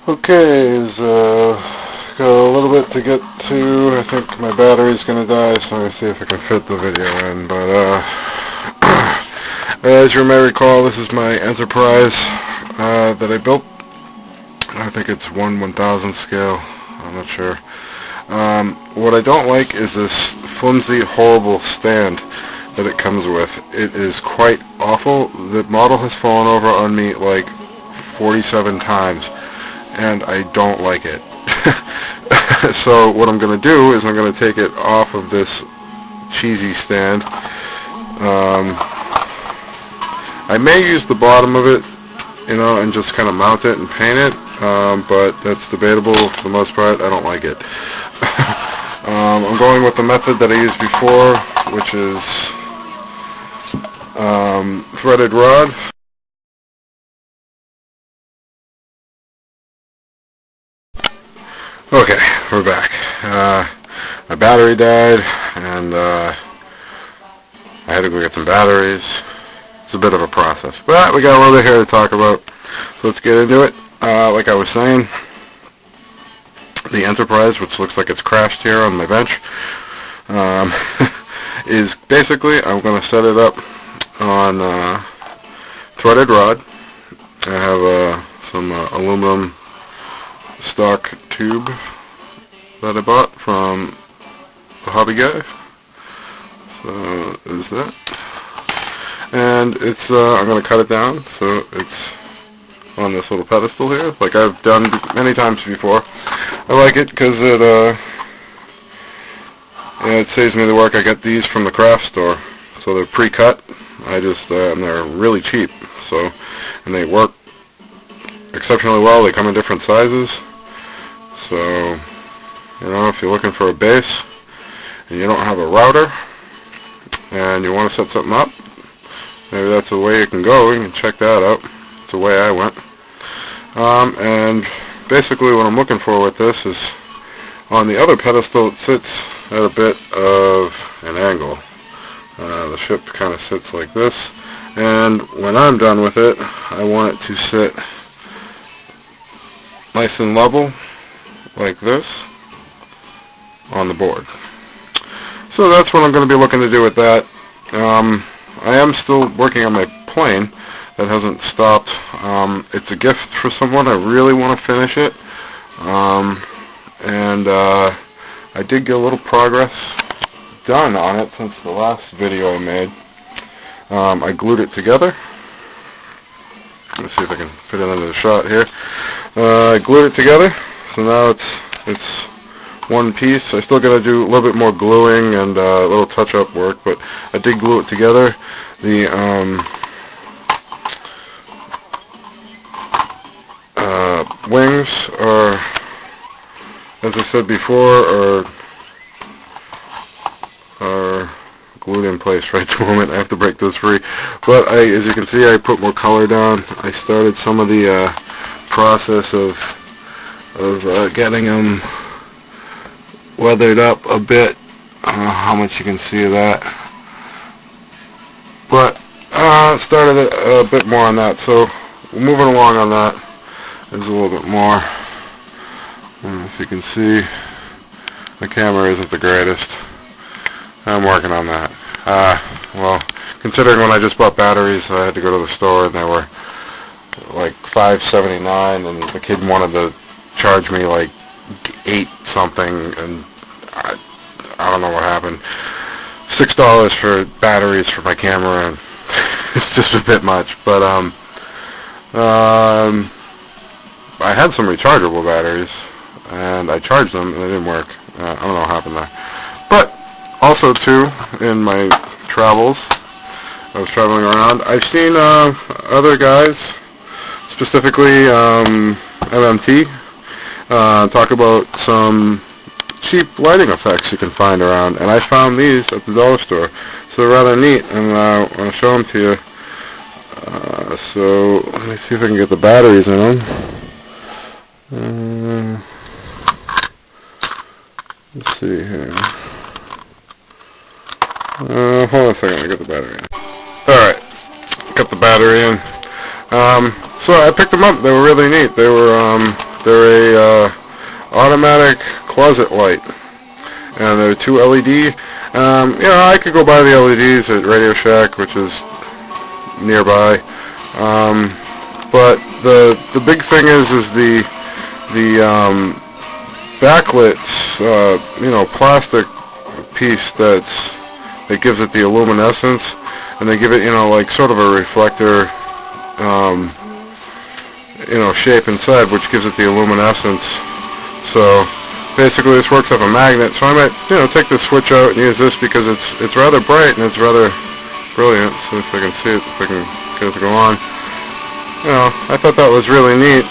Okay, got a little bit to get to. I think my battery's gonna die, so I'm gonna see if I can fit the video in. But as you may recall, this is my Enterprise that I built. I think it's 1/1000 scale. I'm not sure. What I don't like is this flimsy, horrible stand that it comes with. It is quite awful. The model has fallen over on me like 47 times, and I don't like it. So what I'm going to do is I'm going to take it off of this cheesy stand. I may use the bottom of it, and just kind of mount it and paint it, but that's debatable for the most part. I don't like it. I'm going with the method that I used before, which is threaded rod. Okay, we're back. My battery died, and I had to go get some batteries. It's a bit of a process, but we got a little bit here to talk about, so let's get into it. Like I was saying, the Enterprise, which looks like it's crashed here on my bench, is basically, I'm going to set it up on threaded rod. I have some aluminum stock tube that I bought from the Hobby Guy. So there's that, and it's I'm going to cut it down so it's on this little pedestal here, like I've done many times before. I like it because it saves me the work. I get these from the craft store, so they're pre-cut. And they're really cheap. So, and they work exceptionally well. They come in different sizes. So, if you're looking for a base and you don't have a router and you want to set something up, maybe that's the way you can go. You can check that out. It's the way I went. And basically what I'm looking for with this is on the other pedestal, it sits at a bit of an angle. The ship kind of sits like this, and when I'm done with it, I want it to sit nice and level like this on the board. So that's what I'm going to be looking to do with that. I am still working on my plane. That hasn't stopped. It's a gift for someone. I really want to finish it. And I did get a little progress done on it since the last video I made. I glued it together. Let's see if I can fit it into the shot here. I glued it together, so now it's one piece. I still got to do a little bit more gluing and a little touch-up work, but I did glue it together. The wings are, as I said before, are glued in place right to the moment. I have to break those free. But as you can see, I put more color down. I started some of the process of getting them weathered up a bit. I don't know how much you can see of that, but started a bit more on that. So moving along on that. There's a little bit more. I don't know if you can see. The camera isn't the greatest. I'm working on that. Well, considering when I just bought batteries, I had to go to the store and they were like $5.79, and the kid wanted to charge me like $8 something, and I don't know what happened. $6 for batteries for my camera, and it's just a bit much. But I had some rechargeable batteries, and I charged them, and they didn't work. I don't know what happened there. But also, too, in my travels, I was traveling around, I've seen other guys, specifically MMT, talk about some cheap lighting effects you can find around, and I found these at the dollar store. So they're rather neat, and I want to show them to you. So let me see if I can get the batteries in them. Let's see here. Hold on a second, I got the battery in. Alright, got the battery in. So I picked them up. They were really neat. They were They're a automatic closet light, and they're 2 LED. I could go buy the LEDs at Radio Shack, which is nearby. But the big thing is the backlit plastic piece that gives it the luminescence, and they give it like sort of a reflector shape inside, which gives it the luminescence. So basically this works off a magnet, so I might take the switch out and use this because it's rather bright and it's rather brilliant. So if I can see it, if I can get it to go on, I thought that was really neat.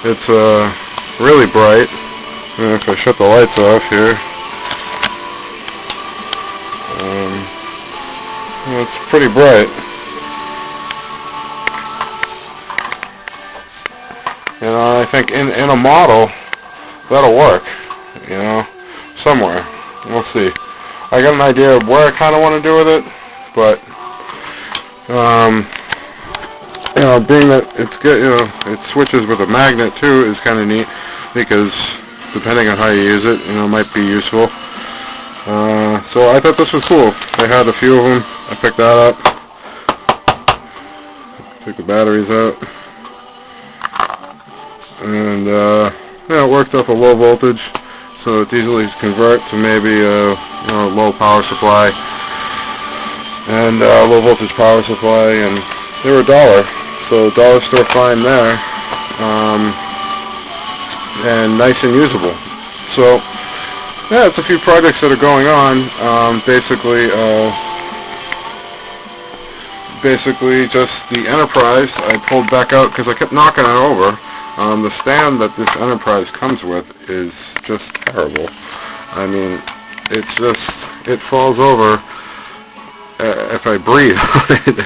It's really bright, and if I shut the lights off here, it's pretty bright. I think in a model that'll work, somewhere. We'll see. I got an idea of where I kind of want to do with it, but being that it's good, it switches with a magnet too is kind of neat, because depending on how you use it, it might be useful. So I thought this was cool. I had a few of them. I picked that up. Took the batteries out. And it works off a low voltage, so it's easily to convert to maybe a low power supply and low voltage power supply, and they were $1, so dollar store fine there, and nice and usable. So yeah, it's a few projects that are going on. Basically just the Enterprise I pulled back out because I kept knocking it over. The stand that this Enterprise comes with is just terrible. I mean, it falls over if I breathe on it.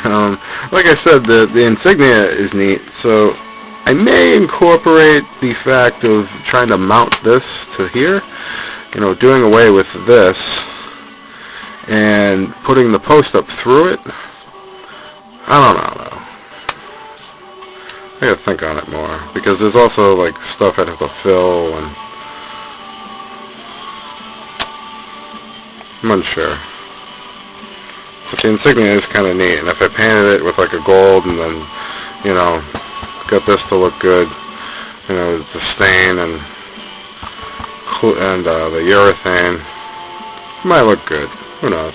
Like I said, the insignia is neat, so I may incorporate the fact of trying to mount this to here, doing away with this and putting the post up through it. I don't know, though. I gotta think on it more, because there's also like stuff I'd have to fill, and I'm unsure. So the insignia is kind of neat, and if I painted it with like a gold and then, got this to look good, the stain and the urethane, it might look good. Who knows?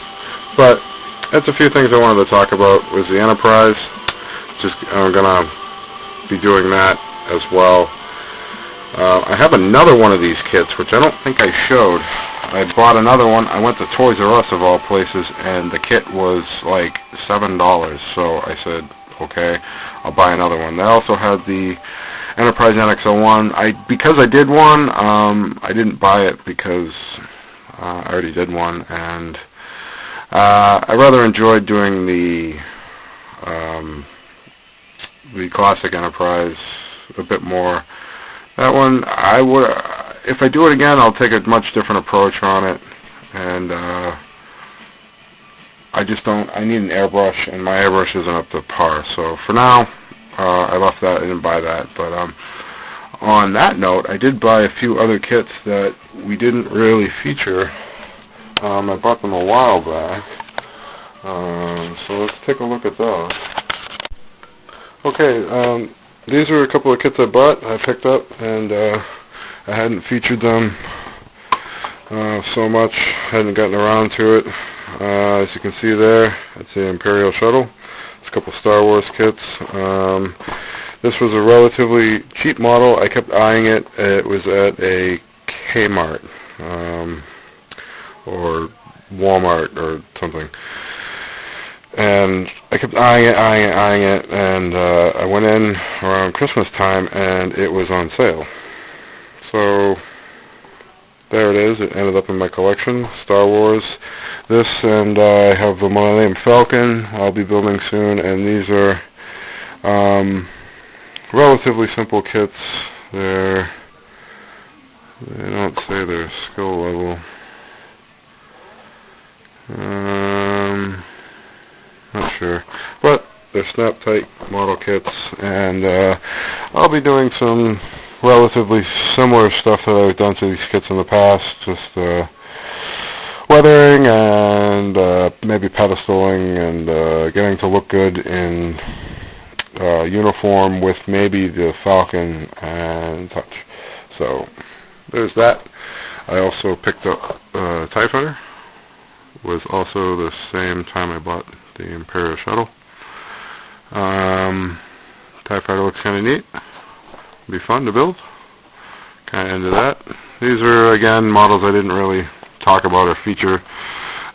But that's a few things I wanted to talk about. Was the Enterprise. I'm gonna be doing that as well. I have another one of these kits, which I don't think I showed. I bought another one. I went to Toys R Us of all places, and the kit was like $7. So I said, okay, I'll buy another one. They also had the Enterprise NX-01. Because I did one, I didn't buy it because I already did one, and I rather enjoyed doing the classic Enterprise a bit more. That one, if I do it again, I'll take a much different approach on it, and I need an airbrush, and my airbrush isn't up to par, so for now, I left that. I didn't buy that, but on that note, I did buy a few other kits that we didn't really feature. I bought them a while back, so let's take a look at those. Okay, these are a couple of kits I picked up, and I hadn't featured them so much, hadn't gotten around to it. As you can see there, it's the Imperial Shuttle. It's a couple Star Wars kits. This was a relatively cheap model. I kept eyeing it. It was at a Kmart or Walmart or something. And I kept eyeing it, and I went in around Christmas time, and it was on sale. So there it is. It ended up in my collection, Star Wars. This, and I have the Millennium Falcon I'll be building soon, and these are relatively simple kits. They don't say their skill level. Not sure, but they're snap-tight model kits, and I'll be doing some relatively similar stuff that I've done to these kits in the past, just weathering and maybe pedestaling and getting to look good in uniform with maybe the Falcon and such. So there's that. I also picked up TIE Fighter. Was also the same time I bought the Imperial Shuttle. TIE Fighter looks kind of neat. Be fun to build. Kind of into that. These are, again, models I didn't really talk about or feature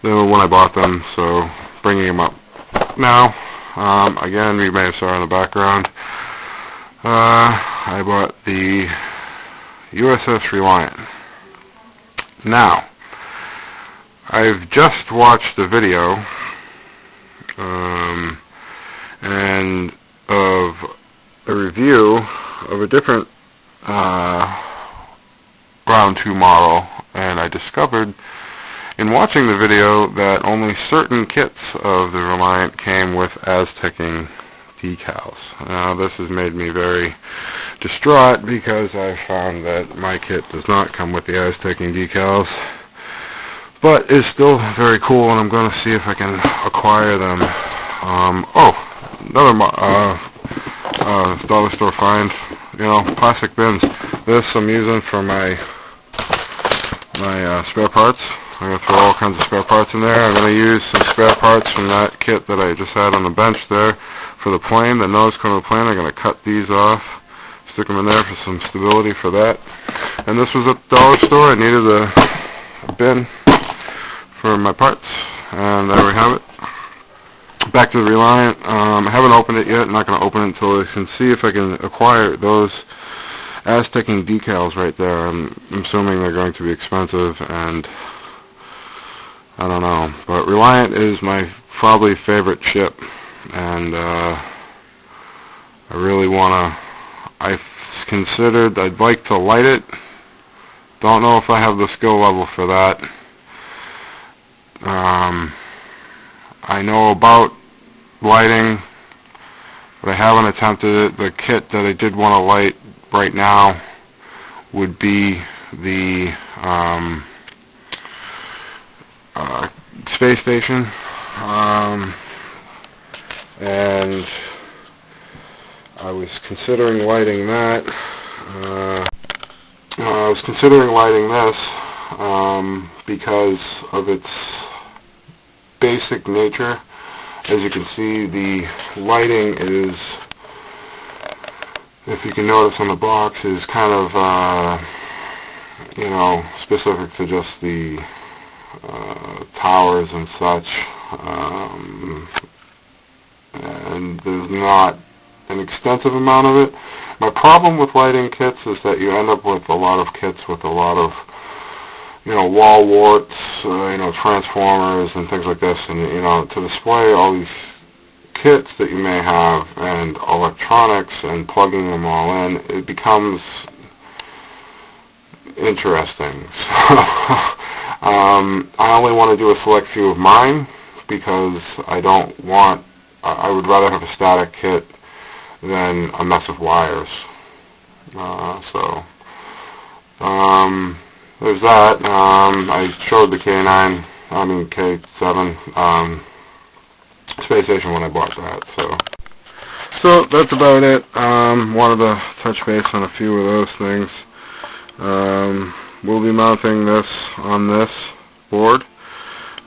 when I bought them, so bringing them up now. Again, you may have saw in the background, I bought the USS Reliant. Now, I've just watched the video and of a review of a different Round 2 model, and I discovered in watching the video that only certain kits of the Reliant came with Aztecing decals. Now this has made me very distraught because I found that my kit does not come with the Aztecing decals, but is still very cool, and I'm going to see if I can acquire them. Another dollar store find, plastic bins. This I'm using for my spare parts. I'm going to throw all kinds of spare parts in there. I'm going to use some spare parts from that kit that I just had on the bench there for the plane, the nose cone of the plane. I'm going to cut these off, stick them in there for some stability for that. And this was at the dollar store. I needed a bin for my parts, and there we have it. Back to the Reliant. I haven't opened it yet. I'm not going to open it until I can see if I can acquire those Aztecing decals right there. I'm assuming they're going to be expensive, and I don't know. But Reliant is my probably favorite ship, and I really want to. I've considered. I'd like to light it. Don't know if I have the skill level for that. I know about lighting, but I haven't attempted it. The kit that I did want to light right now would be the space station, and I was considering lighting that. I was considering lighting this because of its basic nature. As you can see, the lighting is, if you can notice on the box, is kind of specific to just the towers and such, and there's not an extensive amount of it. My problem with lighting kits is that you end up with a lot of kits with a lot of wall warts, transformers and things like this, and to display all these kits that you may have and electronics and plugging them all in, it becomes interesting. So I only want to do a select few of mine because I would rather have a static kit than a mess of wires. There's that. I showed the K7 space station when I bought that. So that's about it. Wanted to touch base on a few of those things. We'll be mounting this on this board.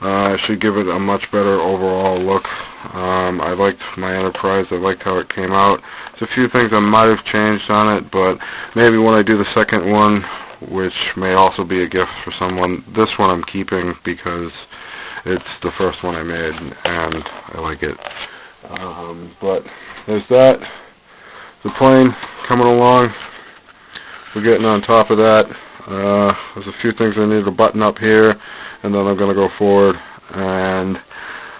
I should give it a much better overall look. I liked my Enterprise. I liked how it came out. There's a few things I might have changed on it, but maybe when I do the second one, which may also be a gift for someone. This one I'm keeping because it's the first one I made and I like it. But there's that. The plane coming along. We're getting on top of that. There's a few things I need to button up here, and then I'm going to go forward, and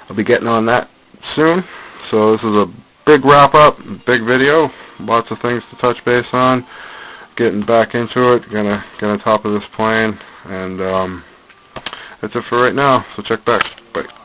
I'll be getting on that soon. So this is a big wrap up, big video, lots of things to touch base on. Getting back into it, gonna get on top of this plane, and that's it for right now. So check back. Bye.